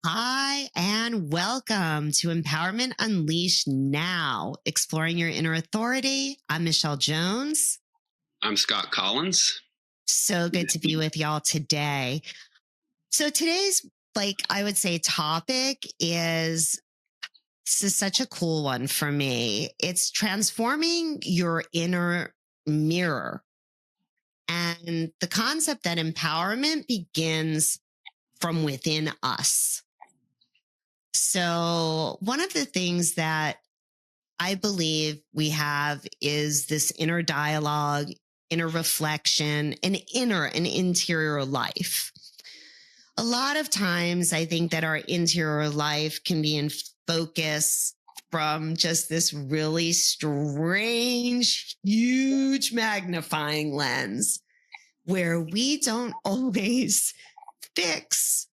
Hi, and welcome to Empowerment Unleashed Now, exploring your inner authority. I'm Michelle Jones. I'm Scott Collins. So good to be with y'all today. So today's, I would say, topic is, this is such a cool one for me. It's transforming your inner mirror. And the concept that empowerment begins from within us. So one of the things that I believe we have is this inner dialogue, inner reflection, an interior life. A lot of times I think that our interior life can be in focus from just this really strange, huge magnifying lens where we don't always fix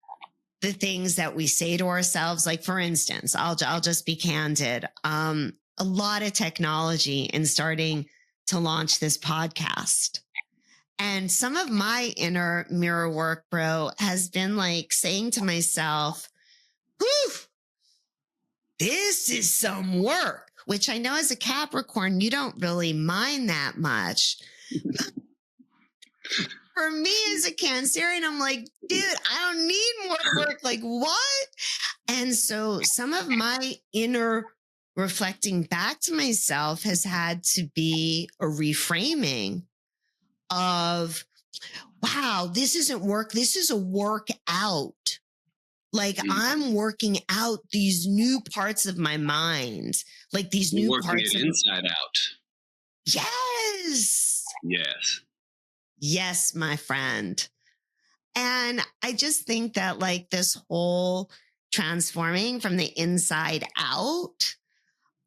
the things that we say to ourselves. Like, for instance, I'll just be candid. A lot of technology in starting to launch this podcast. And some of my inner mirror work, bro, has been like saying to myself, whew, this is some work, which I know as a Capricorn, you don't really mind that much. For me as a Cancerian, I'm like, dude, I don't need more work. Like, what? And so some of my inner reflecting back to myself has had to be a reframing of, wow, this isn't work. This is a workout. Like, I'm working out these new parts of my mind, like these new parts of inside out. Yes. Yes. Yes, my friend. And I just think that like this whole transforming from the inside out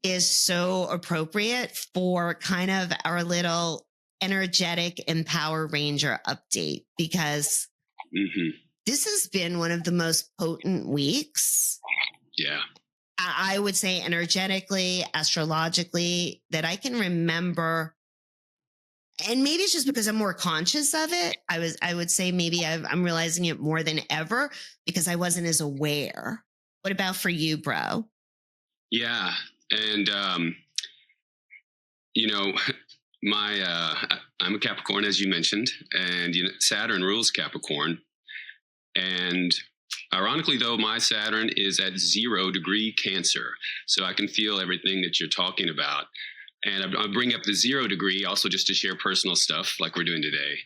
is so appropriate for kind of our little energetic Empower Ranger update, because this has been one of the most potent weeks. Yeah. I would say energetically, astrologically, that I can remember. And maybe it's just because I'm more conscious of it. I would say maybe I'm realizing it more than ever because I wasn't as aware. What about for you, bro? Yeah. And, I'm a Capricorn, as you mentioned, and Saturn rules Capricorn. And ironically, though, my Saturn is at 0 degree Cancer. So I can feel everything that you're talking about. And I bring up the 0 degree also just to share personal stuff like we're doing today,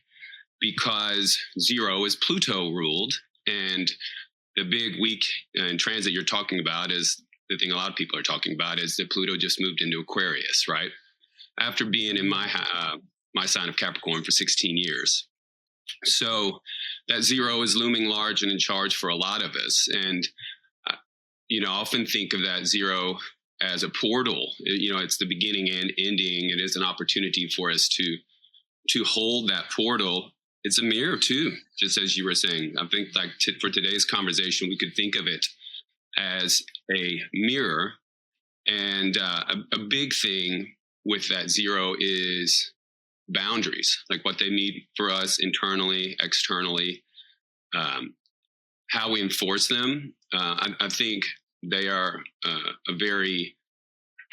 because 0 is Pluto ruled. And the big week in transit you're talking about is the thing a lot of people are talking about is that Pluto just moved into Aquarius, right? After being in my sign of Capricorn for 16 years. So that 0 is looming large and in charge for a lot of us. And, I often think of that 0 as a portal. It's the beginning and ending. It is an opportunity for us to hold that portal. It's a mirror too, just as you were saying. I think for today's conversation, we could think of it as a mirror. And a big thing with that 0 is boundaries, like what they mean for us internally, externally, how we enforce them. I think they are a very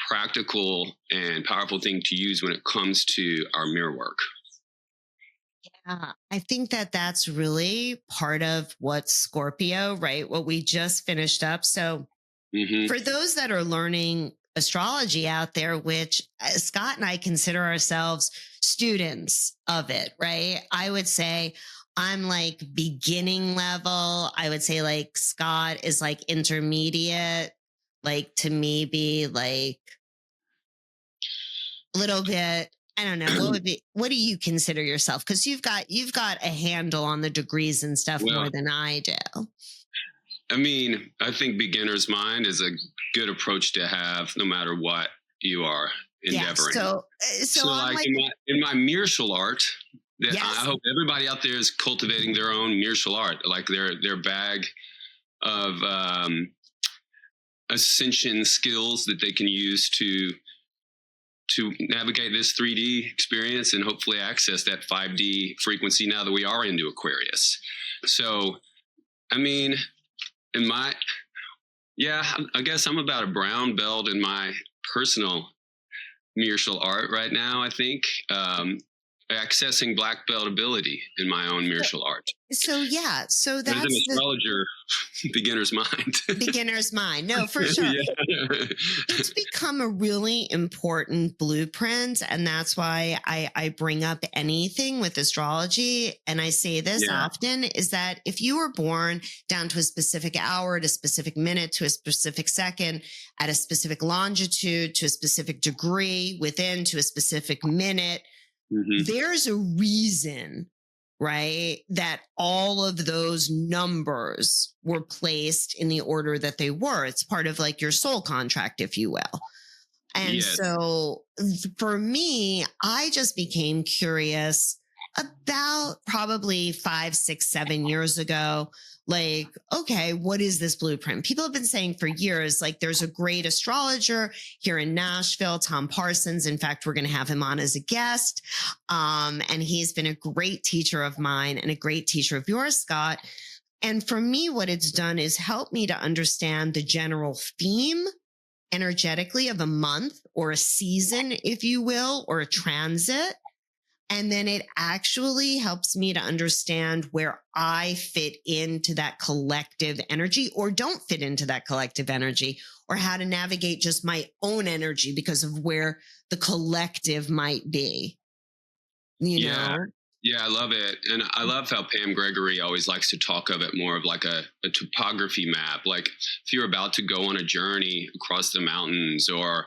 practical and powerful thing to use when it comes to our mirror work. Yeah, I think that that's really part of what Scorpio, right? What we just finished up. So for those that are learning astrology out there, which Scott and I consider ourselves students of it, right? I would say I'm like beginning level. I would say like Scott is like intermediate, like to maybe like a little bit. I don't know. What do you consider yourself? Because you've got a handle on the degrees and stuff more than I do. I mean, I think beginner's mind is a good approach to have no matter what you are endeavoring. Yeah, so like in my martial art, I hope everybody out there is cultivating their own martial art, like their bag of ascension skills that they can use to navigate this 3D experience and hopefully access that 5D frequency now that we are into Aquarius. So, I mean, in my Yeah, I guess I'm about a brown belt in my personal martial art right now, I think. Accessing black belt ability in my own martial art. So yeah, so But as an that's the astrologer, beginner's mind. beginner's mind. No, for sure. Yeah. It's become a really important blueprint. And that's why I bring up anything with astrology. And I say this Yeah. often is that if you were born down to a specific hour, to a specific minute, to a specific second, at a specific longitude, to a specific degree within, to a specific minute, Hmm. there's a reason, right, that all of those numbers were placed in the order that they were. It's part of like your soul contract, if you will. And Yes. so for me, I just became curious about probably 5, 6, 7 years ago. Like, okay, what is this blueprint? People have been saying for years, like, there's a great astrologer here in Nashville, Tom Parsons. In fact, we're going to have him on as a guest. And he's been a great teacher of mine and a great teacher of yours, Scott. And for me, what it's done is help me to understand the general theme energetically of a month or a season, if you will, or a transit. And then it actually helps me to understand where I fit into that collective energy or don't fit into that collective energy, or how to navigate just my own energy because of where the collective might be, you Yeah. know? Yeah, I love it. And I love how Pam Gregory always likes to talk of it more of like a topography map. Like if you're about to go on a journey across the mountains or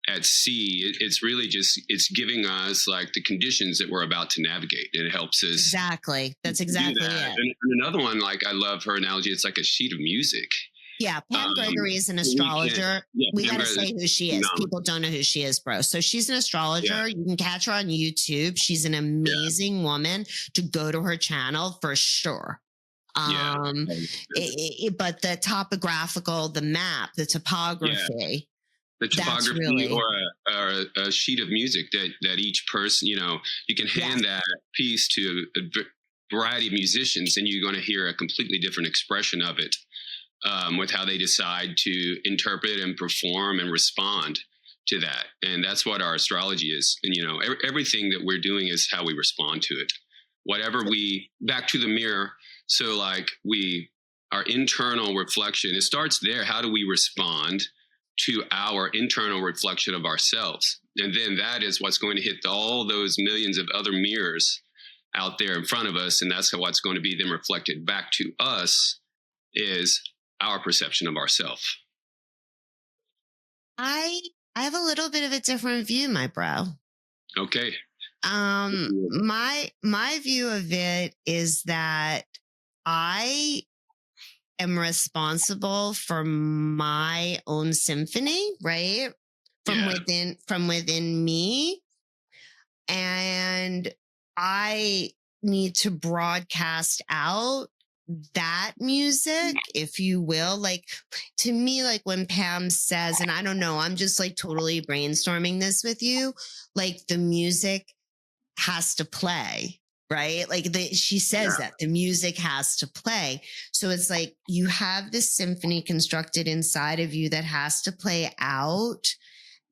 at sea, it's really just, it's giving us like the conditions that we're about to navigate. And it helps us Exactly. That's do exactly that. it. And another one, like I love her analogy, it's like a sheet of music. Yeah, Pam Gregory is an We can, astrologer. yeah, We Pam got to Gregory say who she is. phenomenal. People don't know who she is, bro. So she's an Yeah, astrologer. You can catch her on YouTube. She's an yeah, amazing woman to go to her channel for sure. yeah. But the topographical, the map, the Yeah. topography, The that's topography really, or a sheet of music that each person, you can yeah, hand that piece to a variety of musicians and you're going to hear a completely different expression of it, with how they decide to interpret and perform and respond to that. And that's what our astrology is. And everything that we're doing is how we respond to it, whatever we back to the mirror. So like our internal reflection, it starts there. How do we respond to our internal reflection of ourselves? And then that is what's going to hit all those millions of other mirrors out there in front of us. And that's what's going to be then reflected back to us is our perception of ourselves. I I have a little bit of a different view, my bro. Okay. My view of it is that I am responsible for my own symphony, right? Yeah. From within me. And I need to broadcast out that music, if you will. Like, to me, like when Pam says, and I don't know, I'm just like totally brainstorming this with you, like the music has to play, right? Like she says Yeah. that the music has to play. So it's like you have this symphony constructed inside of you that has to play out.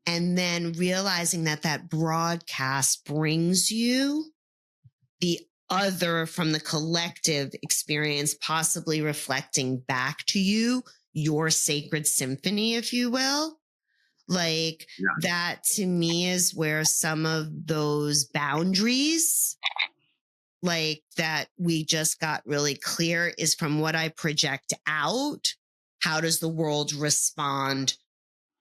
And then realizing that that broadcast brings you the other from the collective experience, possibly reflecting back to you your sacred symphony, if you will. Like Yeah. that to me is where some of those boundaries, like that we just got really clear, is from what I project out. How does the world respond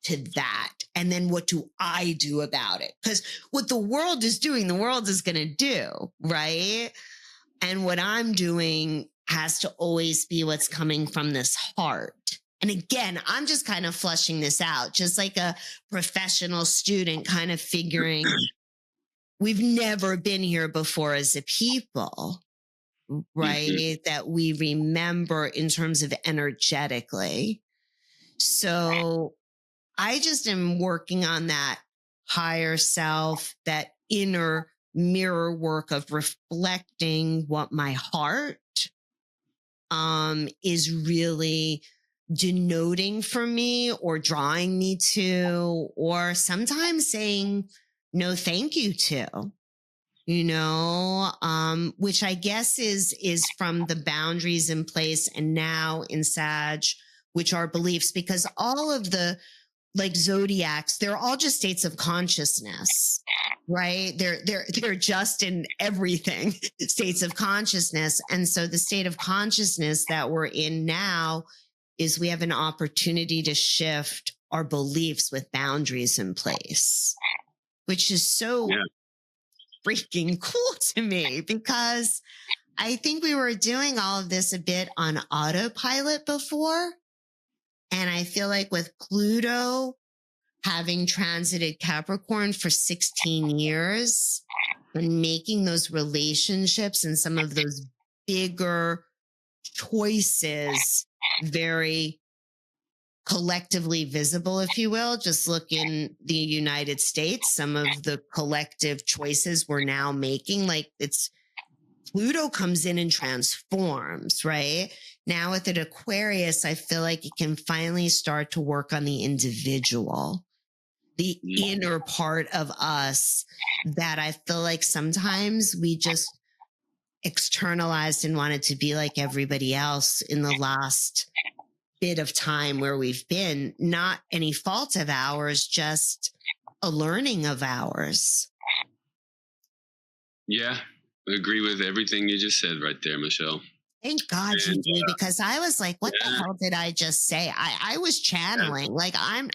to that? And then what do I do about it? Because what the world is doing, the world is going to do, right? And what I'm doing has to always be what's coming from this heart. And again, I'm just kind of fleshing this out, just like a professional student, kind of figuring we've never been here before as a people, right? Mm-hmm. That we remember in terms of energetically. So I just am working on that higher self, that inner mirror work of reflecting what my heart is really denoting for me or drawing me to, or sometimes saying no, thank you to, which I guess is from the boundaries in place and now in Sag, which are beliefs, because all of the like zodiacs, they're all just states of consciousness, right? They're just in everything, states of consciousness. And so the state of consciousness that we're in now is we have an opportunity to shift our beliefs with boundaries in place, which is so freaking cool to me, because I think we were doing all of this a bit on autopilot before. And I feel like with Pluto having transited Capricorn for 16 years and making those relationships and some of those bigger choices very collectively visible, if you will. Just look in the United States, some of the collective choices we're now making, like it's Pluto comes in and transforms, right? Now with an Aquarius, I feel like it can finally start to work on the individual, the inner part of us that I feel like sometimes we just externalized and wanted to be like everybody else in the last bit of time where we've been. Not any fault of ours, just a learning of ours. Yeah, I agree with everything you just said right there, Michelle. Thank God you do, because I was like, what the hell did I just say? I was channeling. Like I'm.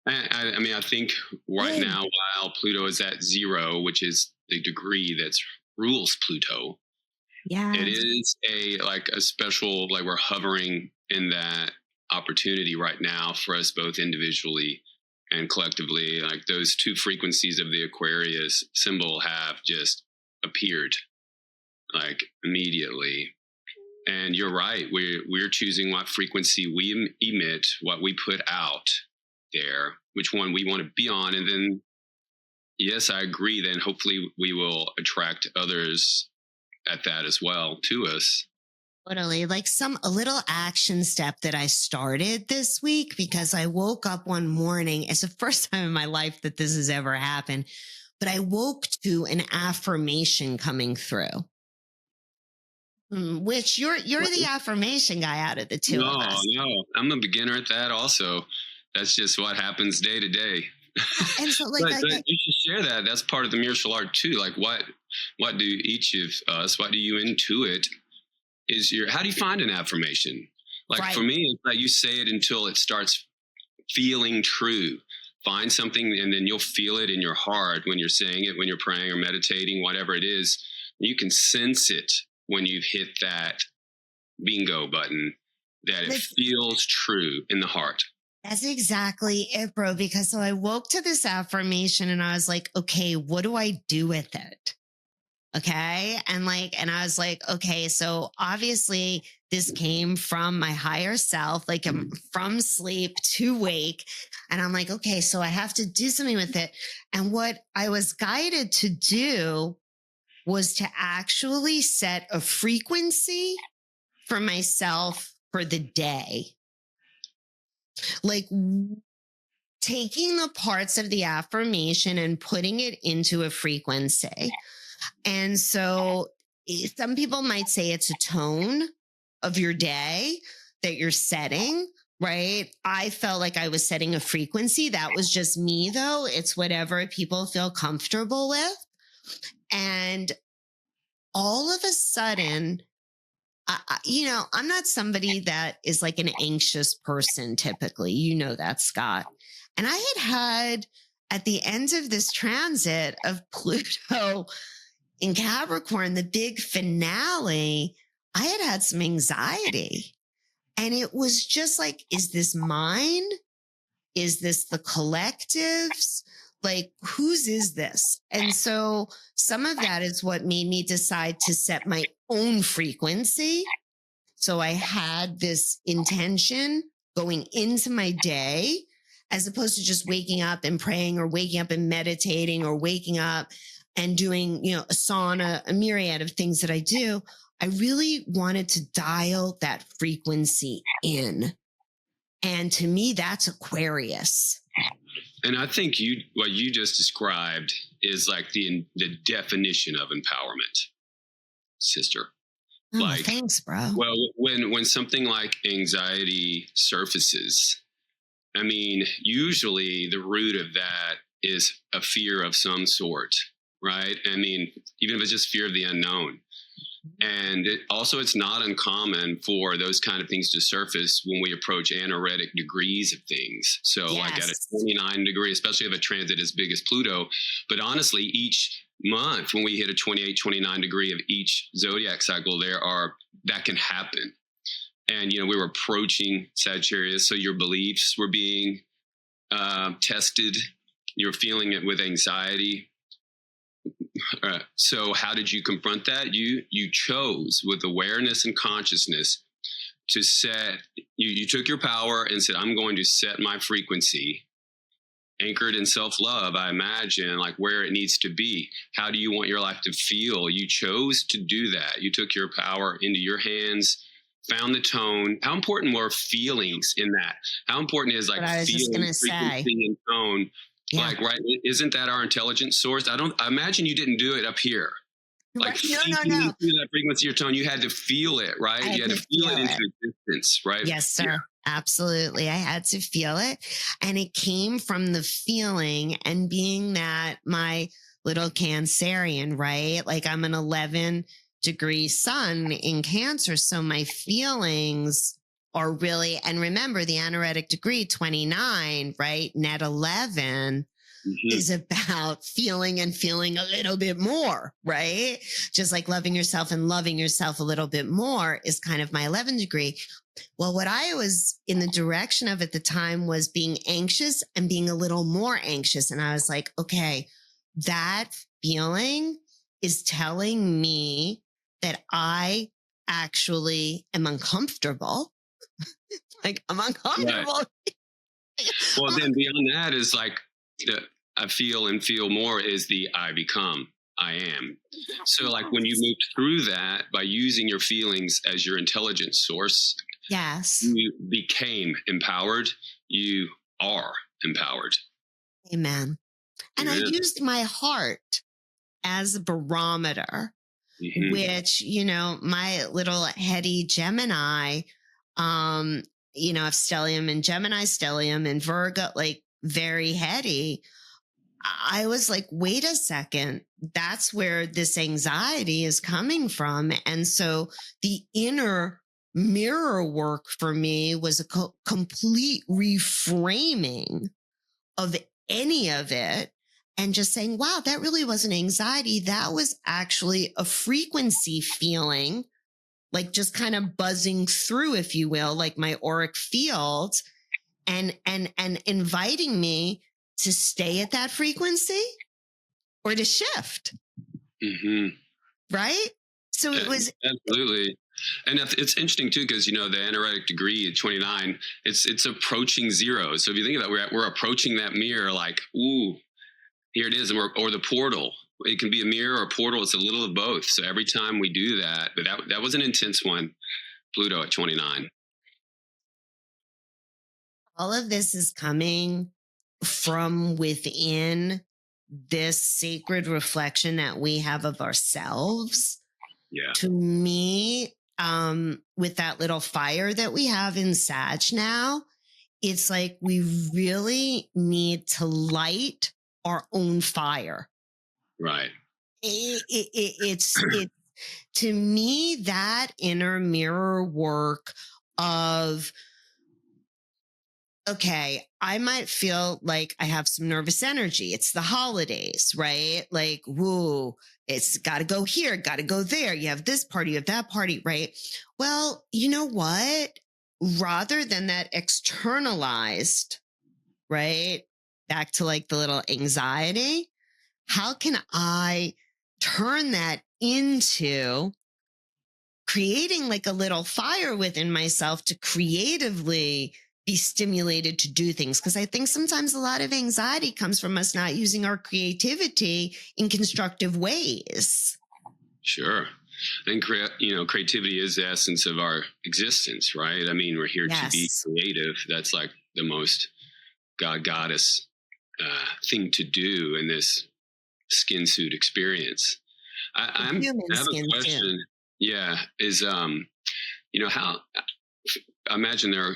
I mean, I think right now, while Pluto is at 0, which is the degree that rules Pluto, it is a special, like we're hovering in that opportunity right now for us both individually and collectively. Like those two frequencies of the Aquarius symbol have just appeared like immediately. And you're right. We're choosing what frequency we emit, what we put out there, which one we want to be on. And then, yes, I agree. Then hopefully we will attract others at that as well to us. Totally. Like a little action step that I started this week, because I woke up one morning. It's the first time in my life that this has ever happened, but I woke to an affirmation coming through. Which you're the affirmation guy out of the two of us. No, I'm a beginner at that also. That's just what happens day to day. And so but you should share that. That's part of the martial art too. Like what do each of us, what do you intuit is how do you find an affirmation? Like for me, it's like you say it until it starts feeling true. Find something and then you'll feel it in your heart when you're saying it, when you're praying or meditating, whatever it is. You can sense it when you've hit that bingo button, that it feels true in the heart. That's exactly it, bro. Because so I woke to this affirmation and I was like, okay, what do I do with it? Okay. And I was like, okay, so obviously this came from my higher self, like from sleep to wake. And I'm like, okay, so I have to do something with it. And what I was guided to do was to actually set a frequency for myself for the day. Like taking the parts of the affirmation and putting it into a frequency. And so some people might say it's a tone of your day that you're setting, right? I felt like I was setting a frequency. That was just me though. It's whatever people feel comfortable with. And all of a sudden, I'm not somebody that is like an anxious person typically. You know that, Scott. And I had at the end of this transit of Pluto in Capricorn, the big finale, I had some anxiety. And it was just like, is this mine? Is this the collective's? Like, whose is this? And so some of that is what made me decide to set my own frequency. So I had this intention going into my day, as opposed to just waking up and praying or waking up and meditating or waking up and doing, a sauna, a myriad of things that I do. I really wanted to dial that frequency in. And to me, that's Aquarius. And I think what you just described is like the definition of empowerment, sister. Oh, Like, thanks, bro. well, when something like anxiety surfaces, I mean, usually the root of that is a fear of some sort, right? I mean, even if it's just fear of the unknown. And it's not uncommon for those kind of things to surface when we approach anaretic degrees of things. So like at a 29 degree, especially if a transit as big as Pluto. But honestly, each month when we hit a 28, 29 degree of each zodiac cycle, that can happen. And, we were approaching Sagittarius. So your beliefs were being tested. You're feeling it with anxiety. So how did you confront that? You chose with awareness and consciousness to you took your power and said, I'm going to set my frequency anchored in self-love. I imagine like where it needs to be. How do you want your life to feel? You chose to do that. You took your power into your hands, found the tone. How important were feelings in that? How important is like feeling, frequency, and tone? Yeah. Like, right? Isn't that our intelligence source? I imagine you didn't do it up here. Like, no. Through that frequency, your tone, you had to feel it, right? You had to feel it into existence, right? Yes, sir. Yeah. Absolutely. I had to feel it. And it came from the feeling, and being that my little Cancerian, right? Like I'm an 11-degree sun in Cancer. So my feelings are really, and remember the anaretic degree 29, right? Net 11 is about feeling and feeling a little bit more, right? Just like loving yourself and loving yourself a little bit more is kind of my 11 degree. Well, what I was in the direction of at the time was being anxious and being a little more anxious. And I was like, okay, that feeling is telling me that I actually am uncomfortable. Like I'm uncomfortable. Right. Well, then beyond that is like I feel and feel more is the I become, I am. So like when you moved through that by using your feelings as your intelligence source, yes, you became empowered. You are empowered. Amen. And I used my heart as a barometer, which, my little heady Gemini, of stellium and Gemini stellium and Virgo, like very heady. I was like, wait a second, that's where this anxiety is coming from. And so the inner mirror work for me was a complete reframing of any of it and just saying, wow, that really wasn't anxiety. That was actually a frequency feeling, like just kind of buzzing through, if you will, like my auric field and inviting me to stay at that frequency or to shift. Right? So it was absolutely. And it's interesting too, because, the anaretic degree at 29, it's approaching zero. So if you think about it, we're approaching that mirror like, ooh, here it is. Or the portal. It can be a mirror or a portal. It's a little of both. So every time we do that, but that was an intense one, Pluto at 29. All of this is coming from within this sacred reflection that we have of ourselves. Yeah. To me, with that little fire that we have in Sag now, it's like we really need to light our own fire. Right. It's to me, that inner mirror work of, okay, I might feel like I have some nervous energy. It's the holidays, right? Like, whoa, it's got to go here, got to go there. You have this party, you have that party, right? Well, you know what? Rather than that externalized, right? Back to like the little anxiety, how can I turn that into creating like a little fire within myself to creatively be stimulated to do things? Because I think sometimes a lot of anxiety comes from us not using our creativity in constructive ways. Sure. And creativity is the essence of our existence, right? I mean, we're here to be Yes. creative. That's like the most God goddess thing to do in this skin suit experience. The I human have a skin too. question. Yeah, is how I imagine there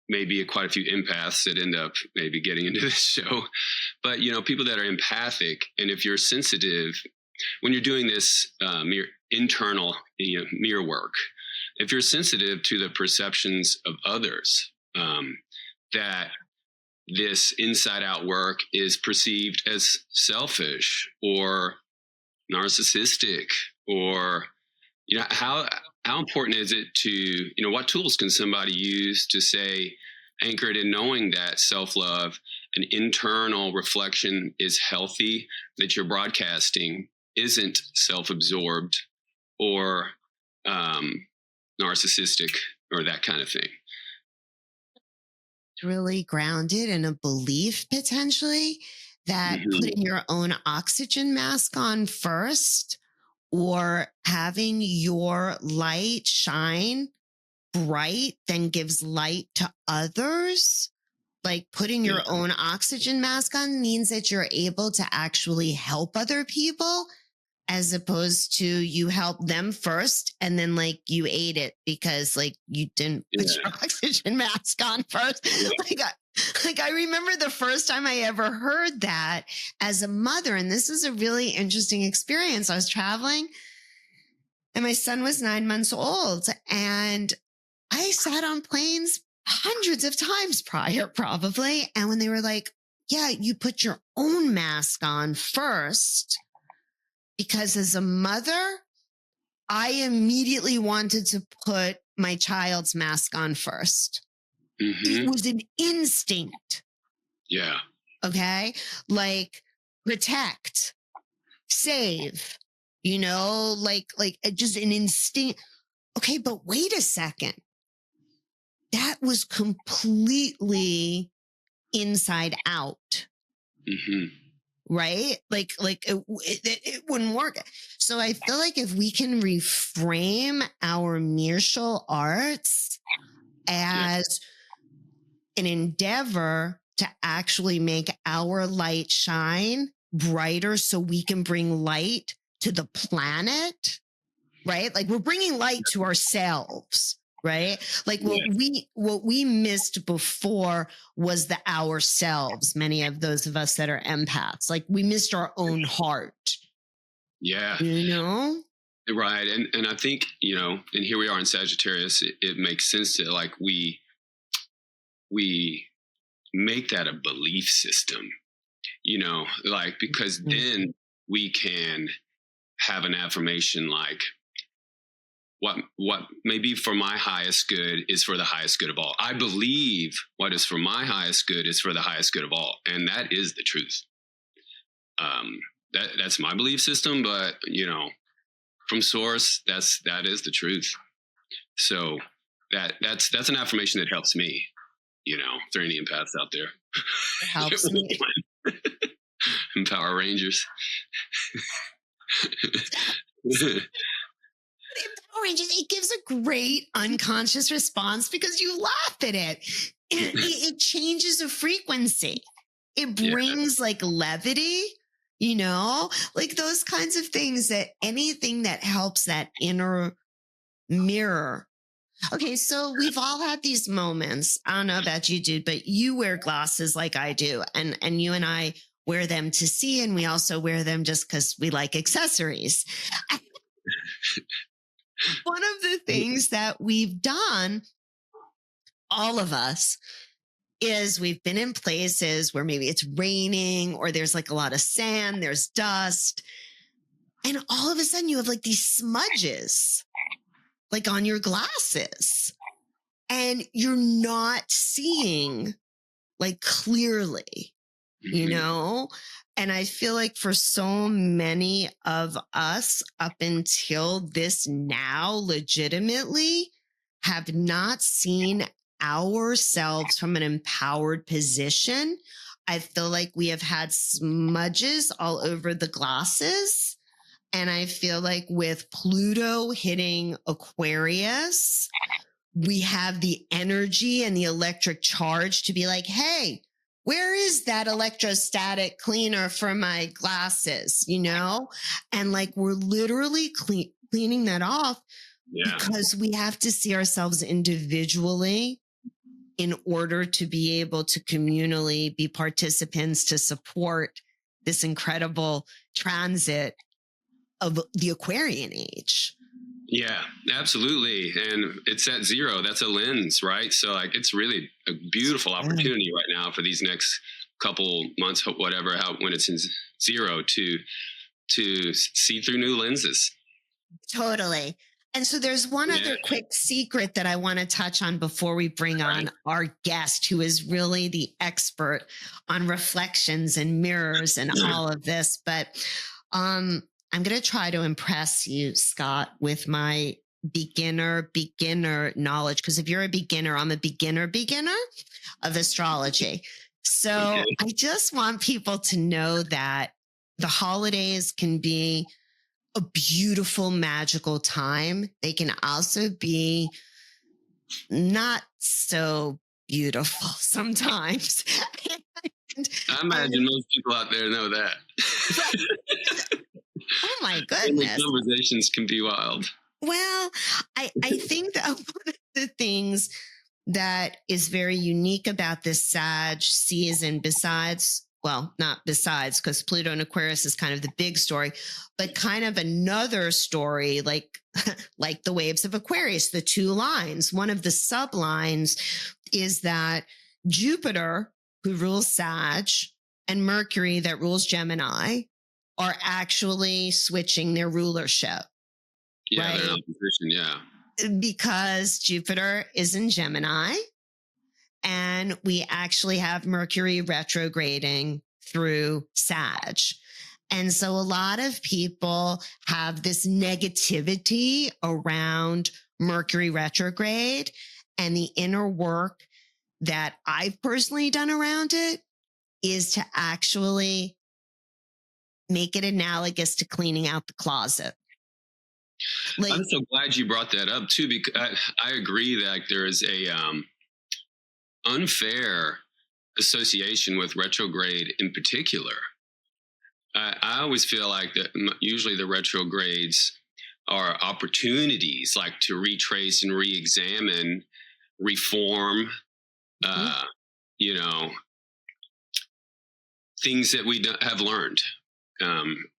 may be quite a few empaths that end up maybe getting into this show, but people that are empathic, and if you're sensitive when you're doing this internal mirror work, if you're sensitive to the perceptions of others, that this inside out work is perceived as selfish or narcissistic, or how important is it to what tools can somebody use to say, anchored in knowing that self-love, an internal reflection is healthy, that you're broadcasting isn't self-absorbed or narcissistic or that kind of thing. It's really grounded in a belief potentially that putting your own oxygen mask on first, or having your light shine bright then gives light to others. Like putting your own oxygen mask on means that you're able to actually help other people, as opposed to you help them first and then like you ate it because like you didn't put your oxygen mask on first. I remember the first time I ever heard that as a mother, and this was a really interesting experience. I was traveling and my son was 9 months old, and I sat on planes hundreds of times prior, probably. And when they were like, yeah, you put your own mask on first, because as a mother, I immediately wanted to put my child's mask on first. It was an instinct. Yeah. Okay. Like protect, save, like just an instinct. Okay. But wait a second. That was completely inside out. Right? Like it wouldn't work. So I feel like if we can reframe our martial arts as an endeavor to actually make our light shine brighter so we can bring light to the planet, right? Like we're bringing light to ourselves, right? Like what we missed before was the ourselves. Many of those of us that are empaths, like we missed our own heart. Yeah. Right. And I think, and here we are in Sagittarius, it makes sense that like we make that a belief system, like, because then we can have an affirmation like, what may be for my highest good is for the highest good of all. I believe what is for my highest good is for the highest good of all. And that is the truth. That's my belief system, but from source, that is the truth. So that's an affirmation that helps me, if there are any empaths out there. It helps me. Power Rangers. It gives a great unconscious response because you laugh at it. It changes the frequency. It brings like levity, like those kinds of things, that anything that helps that inner mirror. Okay, so we've all had these moments. I don't know about you, dude, but you wear glasses like I do. And you and I wear them to see, and we also wear them just because we like accessories. One of the things that we've done, all of us, is we've been in places where maybe it's raining or there's like a lot of sand, there's dust. And all of a sudden you have like these smudges like on your glasses, and you're not seeing like clearly, And I feel like for so many of us up until this now legitimately have not seen ourselves from an empowered position. I feel like we have had smudges all over the glasses. And I feel like with Pluto hitting Aquarius, we have the energy and the electric charge to be like, hey, where is that electrostatic cleaner for my glasses? And like, we're literally cleaning that off because we have to see ourselves individually in order to be able to communally be participants to support this incredible transit of the Aquarian age. Yeah, absolutely. And it's at 0. That's a lens, right? So like, it's really a beautiful opportunity right now for these next couple months, whatever, when it's in 0 to see through new lenses. Totally. And so there's one other quick secret that I want to touch on before we bring on our guest, who is really the expert on reflections and mirrors and all of this. But I'm going to try to impress you, Scott, with my beginner knowledge. Because if you're a beginner, I'm a beginner of astrology. So I just want people to know that the holidays can be a beautiful, magical time. They can also be not so beautiful sometimes. I imagine most people out there know that. Oh my goodness. Conversations can be wild. Well, I think that one of the things that is very unique about this Sag season, not besides, because Pluto and Aquarius is kind of the big story, but kind of another story, like the waves of Aquarius, the 2 lines. One of the sublines is that Jupiter, who rules Sag, and Mercury, that rules Gemini, are actually switching their rulership. Yeah, right? They're in opposition, yeah. Because Jupiter is in Gemini, and we actually have Mercury retrograding through Sag. And so a lot of people have this negativity around Mercury retrograde, and the inner work that I've personally done around it is to actually make it analogous to cleaning out the closet. I'm so glad you brought that up too, because I agree that there is a unfair association with retrograde in particular. I always feel like that usually the retrogrades are opportunities, like to retrace and re-examine, reform, things that we have learned.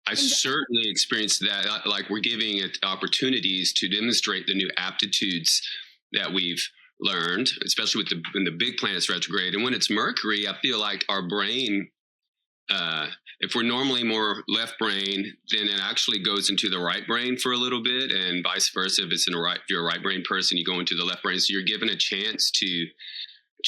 I certainly experienced that. Like, we're giving it opportunities to demonstrate the new aptitudes that we've learned, especially when the big planets retrograde. And when it's Mercury, I feel like our brain, if we're normally more left brain, then it actually goes into the right brain for a little bit, and vice versa. If you're a right brain person, you go into the left brain. So you're given a chance to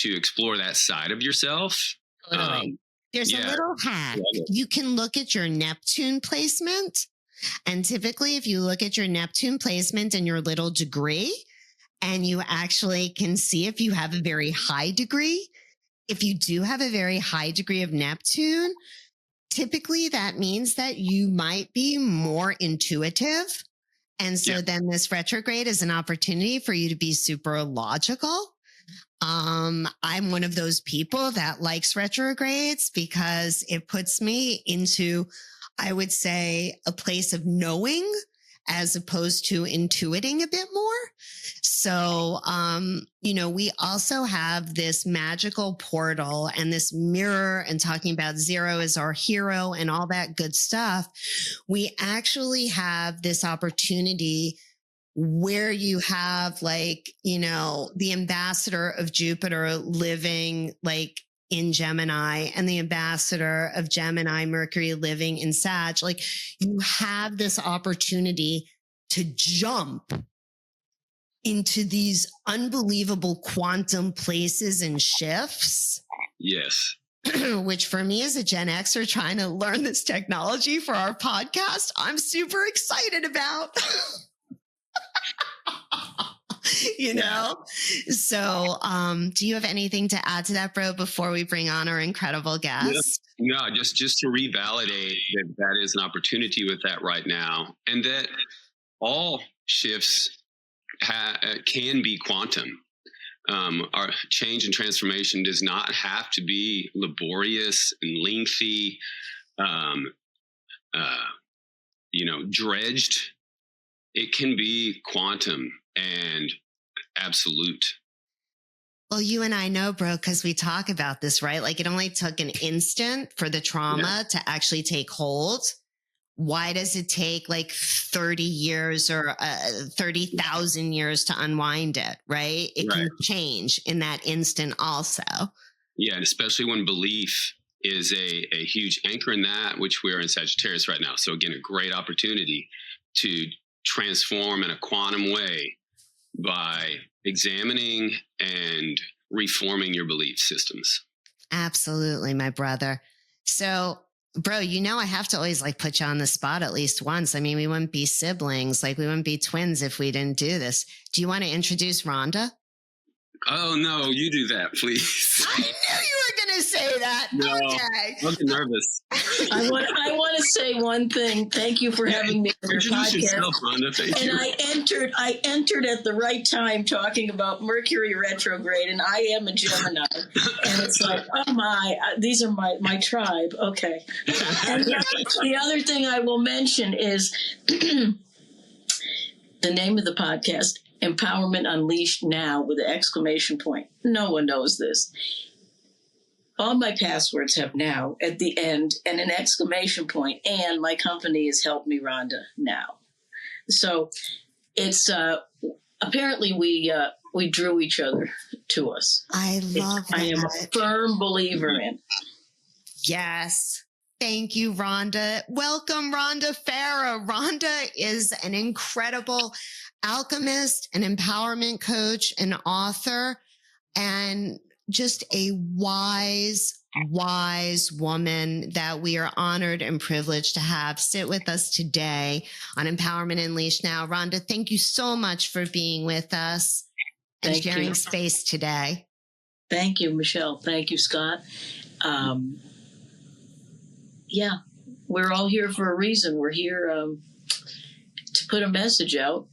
explore that side of yourself. Totally. There's a little hack. You can look at your Neptune placement. And typically, if you look at your Neptune placement and your little degree, and you actually can see if you have a very high degree, if you do have a very high degree of Neptune, typically that means that you might be more intuitive. And so then this retrograde is an opportunity for you to be super logical. I'm one of those people that likes retrogrades because it puts me into, I would say, a place of knowing as opposed to intuiting a bit more. So, we also have this magical portal and this mirror, and talking about 0 as our hero and all that good stuff. We actually have this opportunity where you have the ambassador of Jupiter living in Gemini, and the ambassador of Gemini, Mercury, living in Sag. You have this opportunity to jump into these unbelievable quantum places and shifts. Yes. Which for me as a Gen Xer trying to learn this technology for our podcast, I'm super excited about. So, do you have anything to add to that, bro, before we bring on our incredible guest? No, just to revalidate that is an opportunity with that right now, and that all shifts can be quantum. Our change and transformation does not have to be laborious and lengthy, dredged. It can be quantum and absolute. Well, you and I know, bro, because we talk about this, right? Like it only took an instant for the trauma to actually take hold. Why does it take like 30 years or 30,000 years to unwind it, right? It can change in that instant also. Yeah, and especially when belief is a huge anchor in that, which we're in Sagittarius right now. So again, a great opportunity to transform in a quantum way by examining and reforming your belief systems. Absolutely, my brother. So, bro, I have to always like put you on the spot at least once. I mean, we wouldn't be siblings, like we wouldn't be twins if we didn't do this. Do you want to introduce Rhonda? Oh, no, you do that, please. I knew you were going to say that. No, okay. I'm nervous. I want to say one thing. Thank you for having me on your podcast. Yourself, Rhonda. Thank you. I entered at the right time talking about Mercury retrograde, and I am a Gemini. And it's like, oh my, these are my tribe. Okay. And the other thing I will mention is the name of the podcast, Empowerment Unleashed Now, with an exclamation point. No one knows this. All my passwords have now at the end and an exclamation point, and my company has helped me, Rhonda, now. So it's apparently we drew each other to us. I love that. I am a firm believer in. Yes. Thank you, Rhonda. Welcome, Rhonda Farrah. Rhonda is an incredible alchemist, an empowerment coach, an author, and just a wise woman that we are honored and privileged to have sit with us today on Empowerment Unleashed Now. Rhonda, thank you so much for being with us and sharing space today. Thank you, Michelle. Thank you, Scott. Yeah, we're all here for a reason. We're here to put a message out,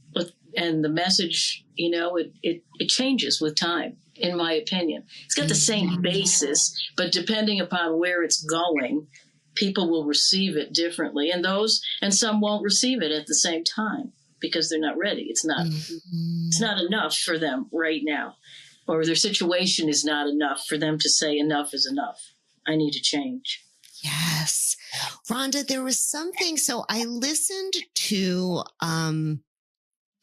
and the message, it changes with time. In my opinion, it's got the same basis, but depending upon where it's going, people will receive it differently, and some won't receive it at the same time because they're not ready. It's not enough for them right now, or their situation is not enough for them to say enough is enough. I need to change. Yes. Rhonda, there was something. So I listened to a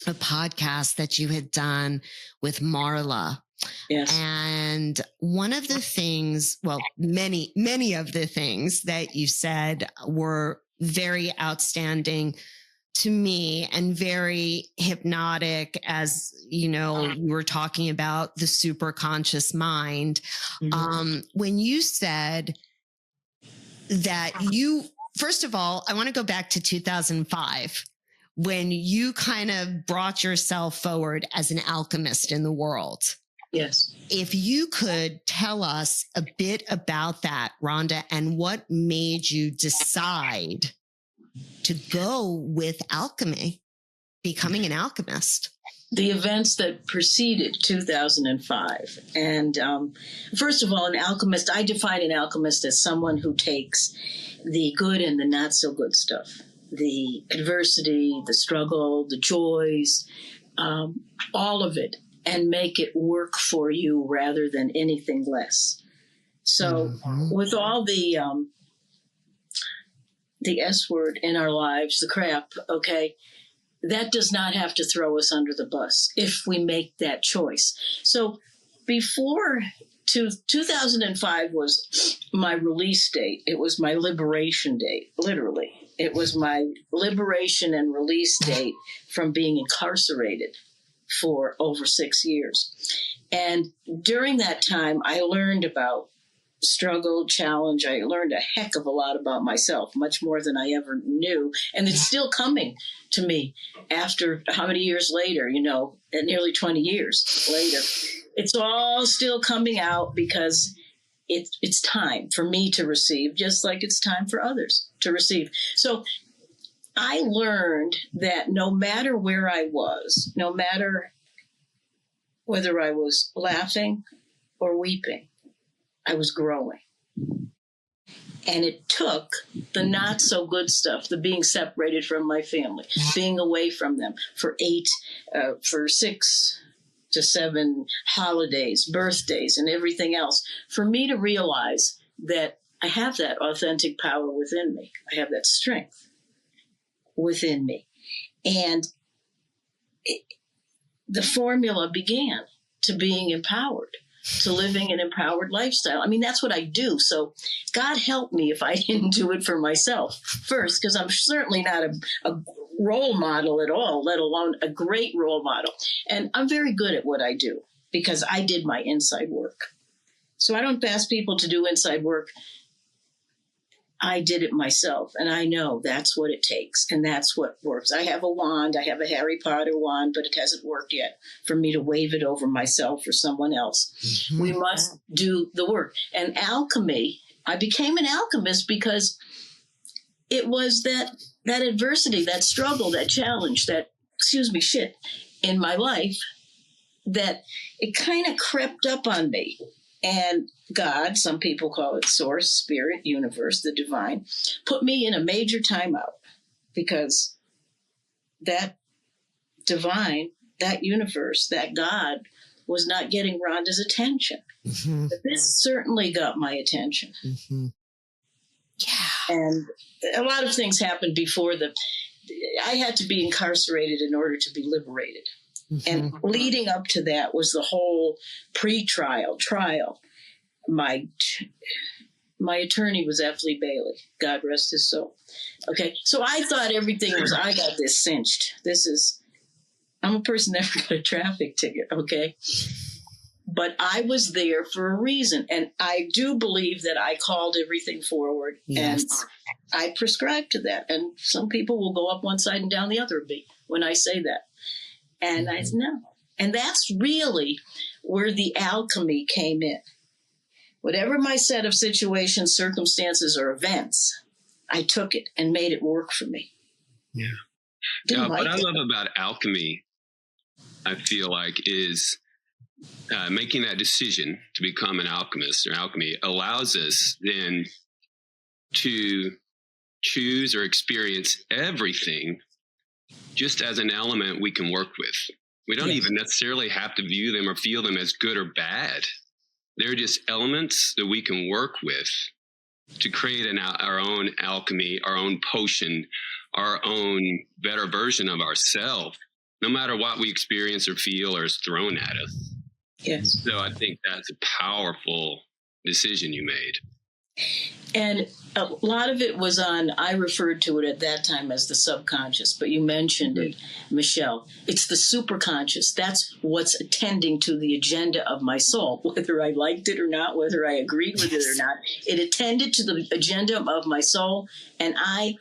podcast that you had done with Marla. Yes. And one of the things, well, many of the things that you said were very outstanding to me and very hypnotic, as you were talking about the superconscious mind. Mm-hmm. When you said that first of all, I want to go back to 2005. When you kind of brought yourself forward as an alchemist in the world. Yes. If you could tell us a bit about that, Rhonda, and what made you decide to go with alchemy, becoming an alchemist? The events that preceded 2005. And first of all, an alchemist, I define an alchemist as someone who takes the good and the not so good stuff, the adversity, the struggle, the joys, all of it, and make it work for you rather than anything less. So with all the S word in our lives, the crap, okay, that does not have to throw us under the bus if we make that choice. So before 2005 was my release date. It was my liberation date, literally. It was my liberation and release date from being incarcerated for over 6 years. And during that time, I learned about struggle, challenge. I learned a heck of a lot about myself, much more than I ever knew. And it's still coming to me after how many years later, nearly 20 years later. It's all still coming out because it's time for me to receive, just like it's time for others to receive. So I learned that no matter where I was, no matter whether I was laughing or weeping, I was growing. And it took the not so good stuff, the being separated from my family, being away from them for 6 to 7 holidays, birthdays, and everything else, for me to realize that I have that authentic power within me. I have that strength within me. And the formula began to being empowered, to living an empowered lifestyle. I mean, that's what I do. So God help me if I didn't do it for myself first, because I'm certainly not a role model at all, let alone a great role model. And I'm very good at what I do because I did my inside work. So I don't ask people to do inside work. I did it myself, and I know that's what it takes, and that's what works. I have a wand. I have a Harry Potter wand, but it hasn't worked yet for me to wave it over myself or someone else. Mm-hmm. We must do the work. And alchemy, I became an alchemist because it was that adversity, that struggle, that challenge, that, shit in my life that it kind of crept up on me. And God, some people call it source, spirit, universe, the divine, put me in a major timeout because that divine, that universe, that God was not getting Rhonda's attention. Mm-hmm. But this certainly got my attention. Mm-hmm. Yeah. And a lot of things happened before I had to be incarcerated in order to be liberated. Mm-hmm. And leading up to that was the whole pre-trial, trial. My attorney was F. Lee Bailey, God rest his soul. Okay, so I thought everything was, I got this cinched. I'm a person that never got a traffic ticket, okay? But I was there for a reason. And I do believe that I called everything forward. Yes. And I prescribe to that. And some people will go up one side and down the other when I say that. And I said, no. And that's really where the alchemy came in. Whatever my set of situations, circumstances, or events, I took it and made it work for me. Yeah. What I love about alchemy, I feel like, is making that decision to become an alchemist or alchemy allows us then to choose or experience everything just as an element we can work with. We don't even necessarily have to view them or feel them as good or bad. They're just elements that we can work with to create our own alchemy, our own potion, our own better version of ourselves, no matter what we experience or feel or is thrown at us. Yes. So I think that's a powerful decision you made. And a lot of it was I referred to it at that time as the subconscious, but you mentioned it, Michelle. It's the superconscious. That's what's attending to the agenda of my soul, whether I liked it or not, whether I agreed with it or not. It attended to the agenda of my soul, and I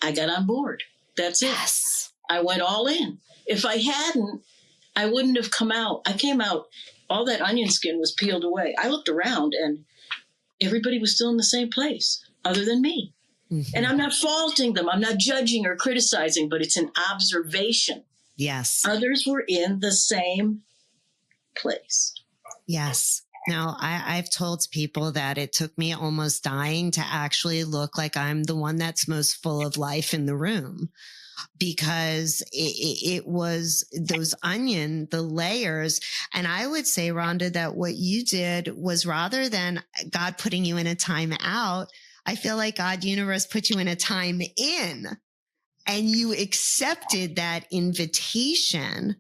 got on board. That's it. Yes. I went all in. If I hadn't, I wouldn't have come out. I came out, all that onion skin was peeled away. I looked around, and everybody was still in the same place other than me. Mm-hmm. And I'm not faulting them. I'm not judging or criticizing, but it's an observation. Yes. Others were in the same place. Yes. Now, I've told people that it took me almost dying to actually look like I'm the one that's most full of life in the room. Because it was those the layers. And I would say, Rhonda, that what you did was, rather than God putting you in a time out, I feel like God universe put you in a time in, and you accepted that invitation.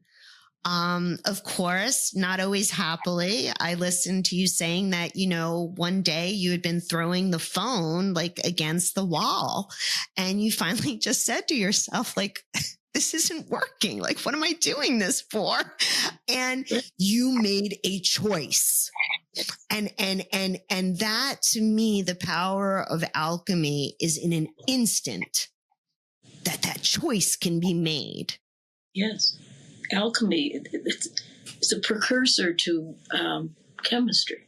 Of course, not always happily. I listened to you saying that, one day you had been throwing the phone like against the wall, and you finally just said to yourself, like, this isn't working. Like, what am I doing this for? And you made a choice. And that, to me, the power of alchemy is in an instant that choice can be made. Yes. Alchemy, it's a precursor to chemistry.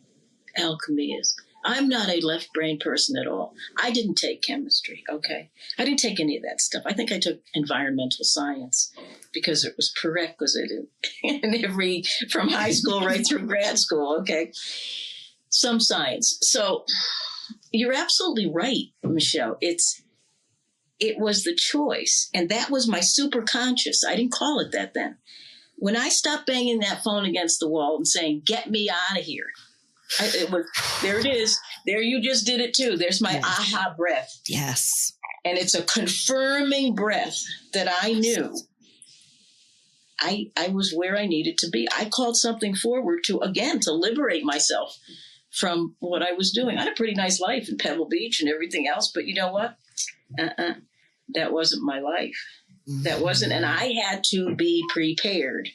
Alchemy is. I'm not a left brain person at all. I didn't take chemistry, okay? I didn't take any of that stuff. I think I took environmental science because it was prerequisite from high school right through grad school, okay? Some science. So you're absolutely right, Michelle. It was the choice, and that was my superconscious. I didn't call it that then. When I stopped banging that phone against the wall and saying, "Get me out of here," there it is. There, you just did it too. There's my aha breath. Yes. And it's a confirming breath that I knew I was where I needed to be. I called something forward to liberate myself from what I was doing. I had a pretty nice life in Pebble Beach and everything else, but you know what? That wasn't my life. That wasn't, and I had to be prepared.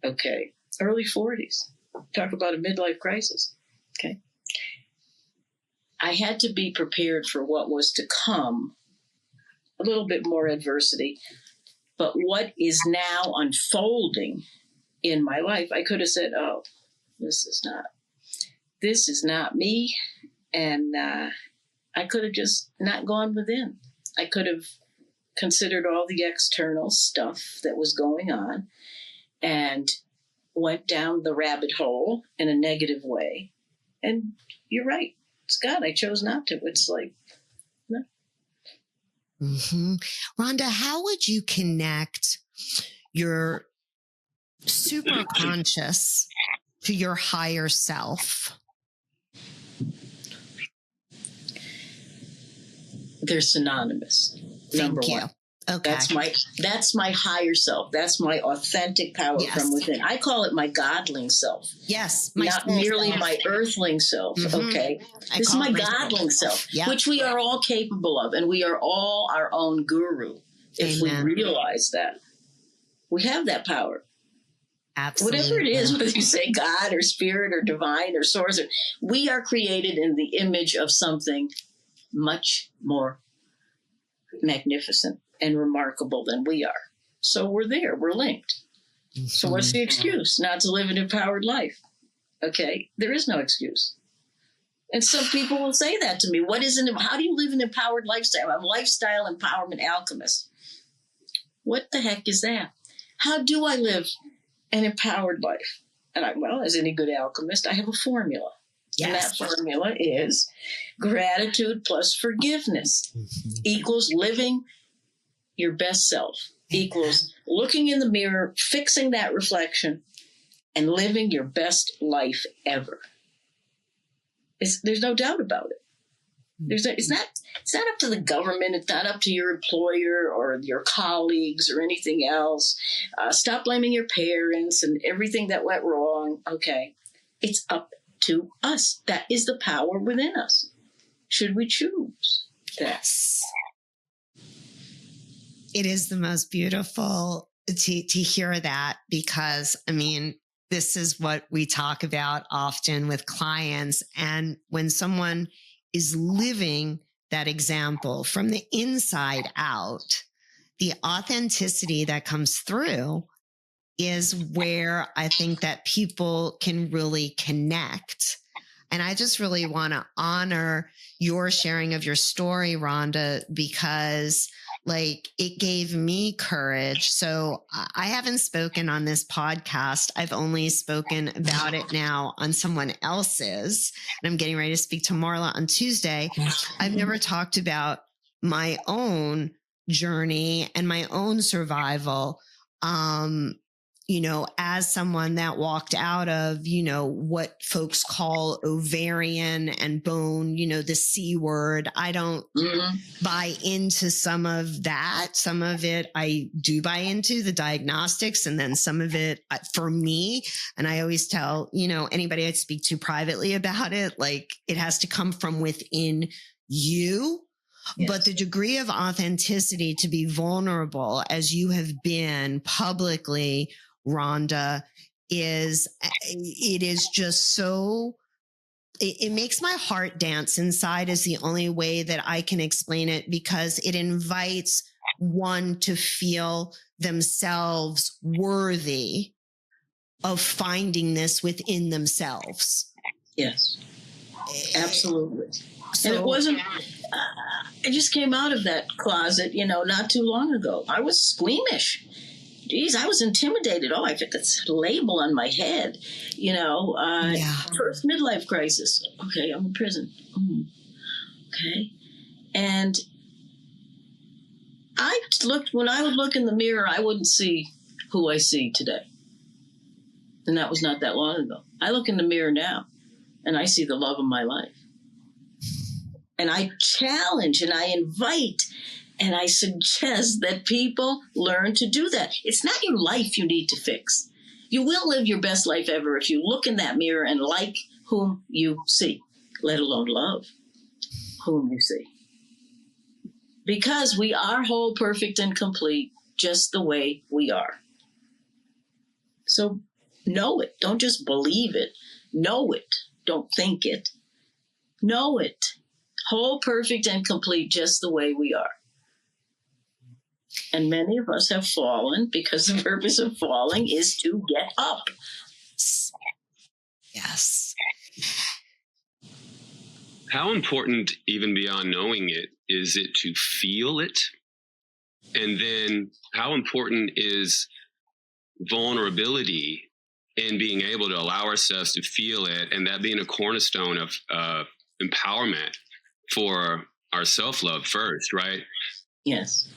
Okay. Early 40s. Talk about a midlife crisis. Okay. I had to be prepared for what was to come, a little bit more adversity. But what is now unfolding in my life, I could have said, "Oh, this is not me." And I could have just not gone within. I could have considered all the external stuff that was going on and went down the rabbit hole in a negative way. And you're right, Scott, I chose not to. It's like, no. Mm-hmm. Rhonda, how would you connect your superconscious to your higher self? They're synonymous. Number one. Okay. That's my higher self. That's my authentic power from within. I call it my godling self. Yes. Not merely my earthling self. Mm-hmm. Okay. This is my godling self, which we are all capable of. And we are all our own guru. If we realize that. We have that power. Absolutely. Whatever it is, whether you say God or spirit or divine or source, we are created in the image of something much more magnificent and remarkable than we are. So we're there. We're linked. Mm-hmm. So what's the excuse? Not to live an empowered life. Okay? There is no excuse. And some people will say that to me. How do you live an empowered lifestyle? I'm a lifestyle empowerment alchemist. What the heck is that? How do I live an empowered life? And as any good alchemist, I have a formula. Yes. And that formula is gratitude plus forgiveness equals living your best self, equals looking in the mirror, fixing that reflection, and living your best life ever. There's no doubt about it. It's not up to the government. It's not up to your employer or your colleagues or anything else. Stop blaming your parents and everything that went wrong. Okay. It's up to us. That is the power within us. Should we choose that? Yes. It is the most beautiful to hear that, because, this is what we talk about often with clients. And when someone is living that example from the inside out, the authenticity that comes through is where I think that people can really connect. And I just really want to honor your sharing of your story, Rhonda, because it gave me courage. So I haven't spoken on this podcast. I've only spoken about it now on someone else's. And I'm getting ready to speak to Marla on Tuesday. I've never talked about my own journey and my own survival. As someone that walked out of, what folks call ovarian and bone, the C word. I don't buy into some of that. Some of it I do buy into, the diagnostics, and then some of it for me. And I always tell, anybody I speak to privately about it, it has to come from within you. Yes. But the degree of authenticity to be vulnerable as you have been publicly, Rhonda, it is just so, it makes my heart dance inside is the only way that I can explain it, because it invites one to feel themselves worthy of finding this within themselves. Yes. Absolutely. So, And it wasn't, I just came out of that closet, not too long ago. I was squeamish. Geez, I was intimidated. Oh, I've got this label on my head. First midlife crisis. Okay, I'm in prison. Okay. And when I would look in the mirror, I wouldn't see who I see today. And that was not that long ago. I look in the mirror now and I see the love of my life. And I challenge and I invite and I suggest that people learn to do that. It's not your life you need to fix. You will live your best life ever if you look in that mirror and like whom you see, let alone love whom you see. Because we are whole, perfect, and complete just the way we are. So know it. Don't just believe it. Know it. Don't think it. Know it. Whole, perfect, and complete just the way we are. And many of us have fallen because the purpose of falling is to get up. Yes. How important, even beyond knowing it, is it to feel it? And then how important is vulnerability in being able to allow ourselves to feel it, and that being a cornerstone of empowerment for our self-love first, right? Yes.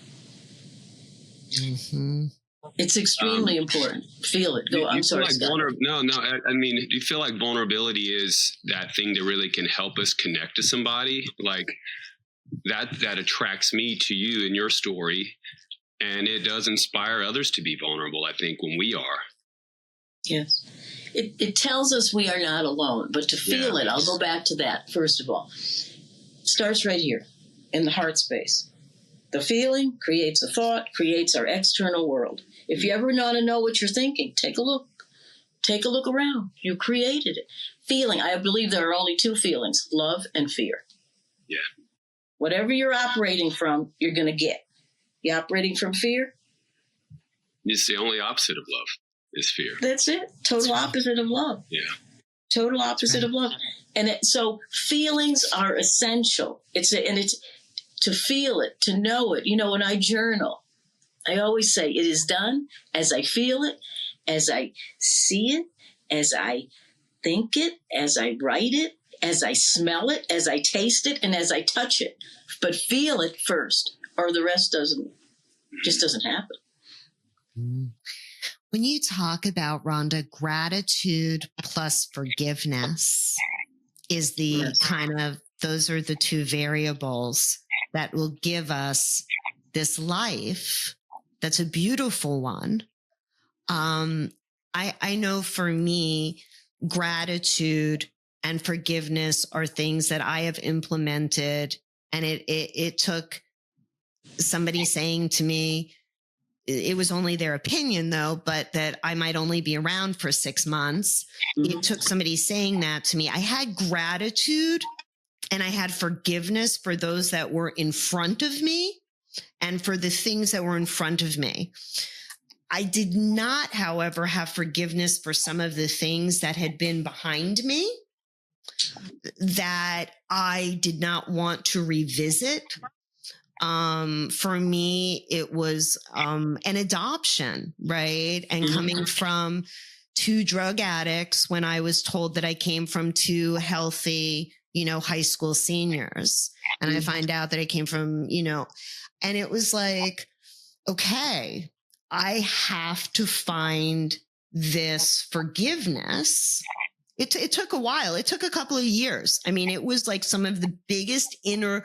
Mm-hmm. It's extremely important. Feel it. Go. I'm sorry. Like I mean, do you feel like vulnerability is that thing that really can help us connect to somebody? Like that attracts me to you and your story, and it does inspire others to be vulnerable, I think, when we are. Yes. It tells us we are not alone, but to feel it, I'll go back to that first of all. Starts right here in the heart space. The feeling creates a thought, creates our external world. If you ever want to know what you're thinking, take a look. Take a look around. You created it. Feeling, I believe there are only two feelings, love and fear. Yeah. Whatever you're operating from, you're going to get. You operating from fear? It's the only opposite of love is fear. That's it. Total opposite of love. Yeah. Total opposite of love. And so feelings are essential. It's to feel it, to know it. When I journal, I always say it is done as I feel it, as I see it, as I think it, as I write it, as I smell it, as I taste it, and as I touch it. But feel it first, or the rest doesn't happen. When you talk about, Rhonda, gratitude plus forgiveness is the those are the two variables that will give us this life that's a beautiful one. I know for me, gratitude and forgiveness are things that I have implemented, and it took somebody saying to me, it was only their opinion though, but that I might only be around for 6 months. Mm-hmm. It took somebody saying that to me. I had gratitude and I had forgiveness for those that were in front of me and for the things that were in front of me. I did not, however, have forgiveness for some of the things that had been behind me that I did not want to revisit. For me, it was an adoption, right? And coming from 2 drug addicts when I was told that I came from 2 healthy, high school seniors. And I find out that I came from, and it was like, okay, I have to find this forgiveness. It took a while. It took a couple of years. I mean, it was like some of the biggest inner